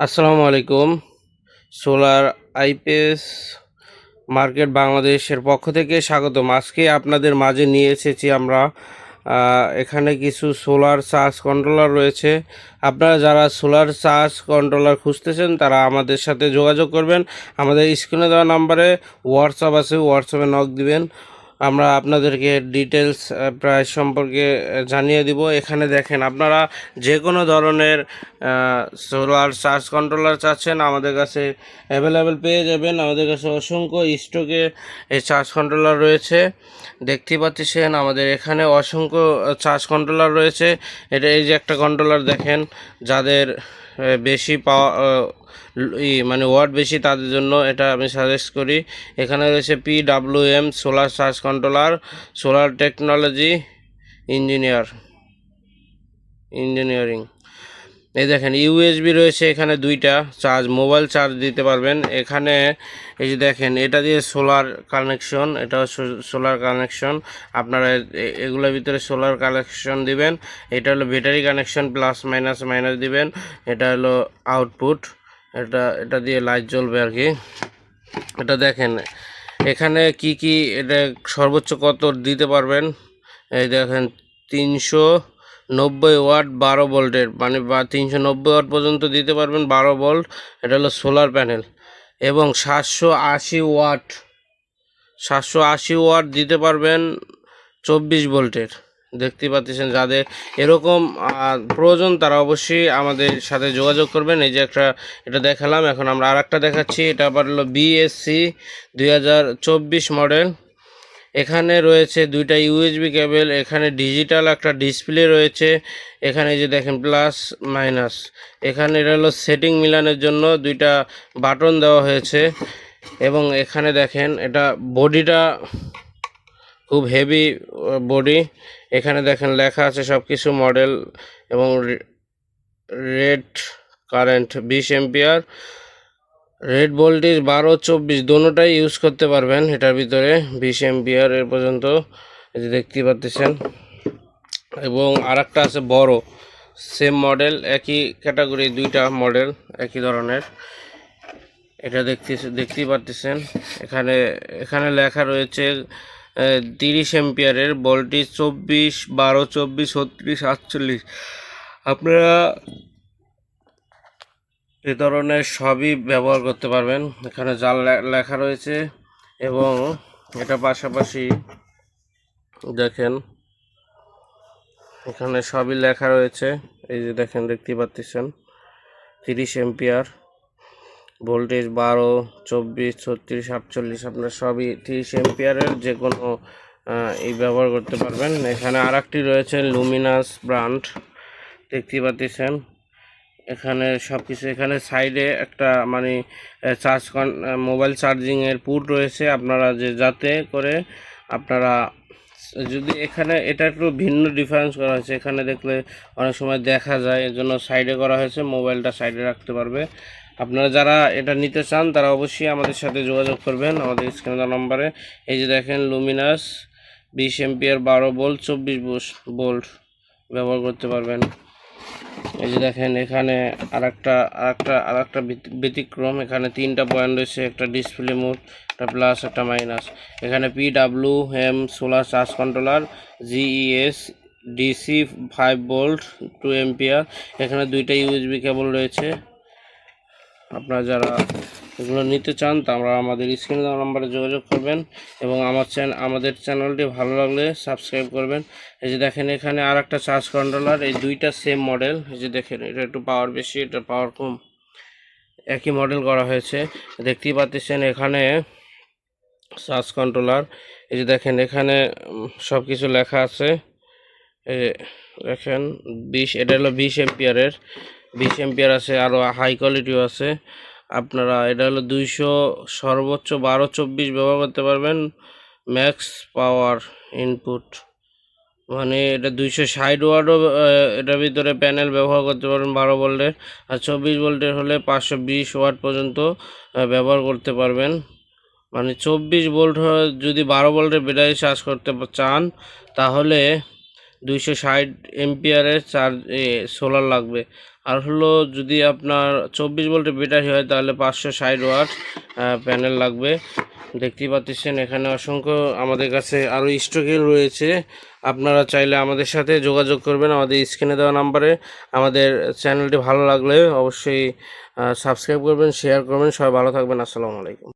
আসসালামু আলাইকুম। Solar IPS market বাংলাদেশের পক্ষ থেকে স্বাগতম। আজকে আপনাদের মাঝে নিয়ে এসেছি আমরা এখানে কিছু সোলার চার্জ কন্ট্রোলার রয়েছে। আপনারা যারা সোলার চার্জ কন্ট্রোলার খুঁজতেছেন তারা আমাদের সাথে যোগাযোগ করবেন। আমাদের স্ক্রিনে দেওয়া নাম্বারে হোয়াটসঅ্যাপ আছে, হোয়াটসঅ্যাপে নক দিবেন। আমরা আপনাদেরকে ডিটেলস প্রাইস সম্পর্কে জানিয়ে দিব। এখানে দেখেন, আপনারা যে কোনো ধরনের সোলার চার্জ কন্ট্রোলার চাচ্ছেন আমাদের কাছে অ্যাভেলেবেল পেয়ে যাবেন। আমাদের কাছে অসংখ্য স্টকে এই চার্জ কন্ট্রোলার রয়েছে। দেখতেই পাচ্ছেন আমাদের এখানে অসংখ্য চার্জ কন্ট্রোলার রয়েছে। এই যে একটা কন্ট্রোলার দেখেন, যাদের বেশি পাওয়া মানে ওয়াট বেশি তাদের জন্য এটা আমি সাজেস্ট করি। এখানে রয়েছে PWM solar charge controller, solar technology engineering. এই দেখেন ইউএসবি রয়েছে এখানে দুইটা, মোবাইল চার্জ দিতে পারবেন। এখানে এই যে দেখেন, এটা দিয়ে সোলার কানেকশন, এটাও সোলার কানেকশন। আপনারা এগুলোর ভিতরে সোলার কানেকশন দিবেন। এটা হলো battery connection, plus minus minus দিবেন। এটা হলো আউটপুট, এটা দিয়ে লাইট জ্বলবে আর কি। এটা দেখেন এখানে কি কি, এটা সর্বোচ্চ কত দিতে পারবেন। এই দেখেন 390 ওয়াট 12 ভোল্টের, মানে 390 ওয়াট পর্যন্ত দিতে পারবেন 12 ভোল্ট। এটা হলো সোলার প্যানেল। এবং 780 ওয়াট দিতে পারবেন 24 ভোল্টের। দেখতে পাচ্ছেন, যাদের এরকম প্রয়োজন তারা অবশ্যই আমাদের সাথে যোগাযোগ করবেন। এই যে এটা দেখালাম, এখন আমরা আরেকটা দেখাচ্ছি। এটা আবার হলো BSC 2024 মডেল। এখানে রয়েছে দুইটা ইউএসবি কেবল, এখানে ডিজিটাল একটা ডিসপ্লে রয়েছে। এখানে যে দেখেন প্লাস মাইনাস, এখানে এটা হলো সেটিং মিলানোর জন্য দুইটা বাটন দেওয়া হয়েছে। এবং এখানে দেখেন এটা বডিটা খুব হেভি বডি। এখানে দেখেন লেখা আছে সব কিছু, মডেল এবং rated current 20 ampere, rated voltage 12-24 দোনোটাই ইউজ করতে পারবেন। এটার ভিতরে 20 এম্পিয়ার এর পর্যন্ত, এই যে দেখতে পাচ্ছেন। এবং আরেকটা আছে বড়, সেম মডেল, একই ক্যাটাগরি, দুইটা মডেল একই ধরনের। এটা দেখতেই পাচ্ছেন। এখানে লেখা রয়েছে 30 এম্পিয়ারের, ভোল্টেজ 24, 12, 24, 36, 48। আপনারা এ ধরনের সবই ব্যবহার করতে পারবেন। এখানে যা লেখা রয়েছে, এবং এটা পাশাপাশি দেখেন এখানে সবই লেখা রয়েছে। এই যে দেখেন, দেখতে পাচ্ছেন 30 এম্পিয়ার, ভোল্টেজ 12, 24, 36, 48। আপনার সবই 30 এম্পিয়ারের যে কোনো এই ব্যবহার করতে পারবেন। এখানে আরেকটি রয়েছে লুমিনাস ব্র্যান্ড, দেখতে পাচ্ছেন। এখানে সব কিছু, এখানে সাইডে একটা মানে মোবাইল চার্জিংয়ের পুট রয়েছে। আপনারা যাতে করে আপনারা যদি এখানে এটা একটু ভিন্ন ডিফারেন্স করা হয়েছে, এখানে দেখলে অনেক সময় দেখা যায়, এর জন্য সাইডে করা হয়েছে, মোবাইলটা সাইডে রাখতে পারবে। আপনারা যারা এটা নিতে চান তারা অবশ্যই আমাদের সাথে যোগাযোগ করবেন আমাদের স্ক্রিনে নম্বরে। এই যে দেখেন লুমিনাস 20 এম্পিয়ার, 12 ভোল্ট, 24 ভোল্ট ব্যবহার করতে পারবেন। এই যে দেখেন এখানে আরেকটা ব্যতিক্রম। এখানে 3টা পয়েন্ট রয়েছে, একটা ডিসপ্লে মোড, একটা প্লাস, একটা মাইনাস। এখানে PWM solar charge controller GES DC 5 volt 2 ampere. এখানে দুইটা ইউএসবি কেবল রয়েছে। আপনারা যারা এগুলো নিতে চান তারা আমাদের স্ক্রিনে দেওয়া নাম্বারে যোগাযোগ করবেন। এবং আমাদের চ্যানেলটি ভালো লাগলে সাবস্ক্রাইব করবেন। এই যে দেখেন এখানে আরেকটা চার্জ কন্ট্রোলার, এই দুইটা সেম মডেল। এই যে দেখেন, এটা একটু পাওয়ার বেশি, এটা পাওয়ার কম, একই মডেল করা হয়েছে। দেখতেই পাচ্ছেন এখানে চার্জ কন্ট্রোলার। এই যে দেখেন এখানে সব কিছু লেখা আছে। এই যে দেখেন এটা হলো 20 এম্পিয়ারের, 20 এম্পিয়ার আছে, আরও হাই কোয়ালিটিও আছে। আপনারা এটা হলো 200, সর্বোচ্চ 12-24 ব্যবহার করতে পারবেন। ম্যাক্স পাওয়ার ইনপুট, মানে এটা 260 ওয়াটও এটার ভিতরে প্যানেল ব্যবহার করতে পারবেন 12 ভোল্টের। আর 24 ভোল্টের হলে 520 ওয়াট পর্যন্ত ব্যবহার করতে পারবেন। মানে 24 ভোল্ট যদি 12 ভোল্টের ব্যাটারি চার্জ করতে চান তাহলে 260 এম্পিয়ারের সোলার লাগবে। আর হলো যদি আপনার 24 ভোল্টের ব্যাটারি হয় তাহলে 560 ওয়াট প্যানেল লাগবে। দেখতেই পাচ্ছেন এখানে অসংখ্য আমাদের কাছে আরও স্টকে রয়েছে। আপনারা চাইলে আমাদের সাথে যোগাযোগ করবেন আমাদের স্ক্রিনে দেওয়া নাম্বারে। আমাদের চ্যানেলটি ভালো লাগলে অবশ্যই সাবস্ক্রাইব করবেন, শেয়ার করবেন। সবাই ভালো থাকবেন। আসসালামু আলাইকুম।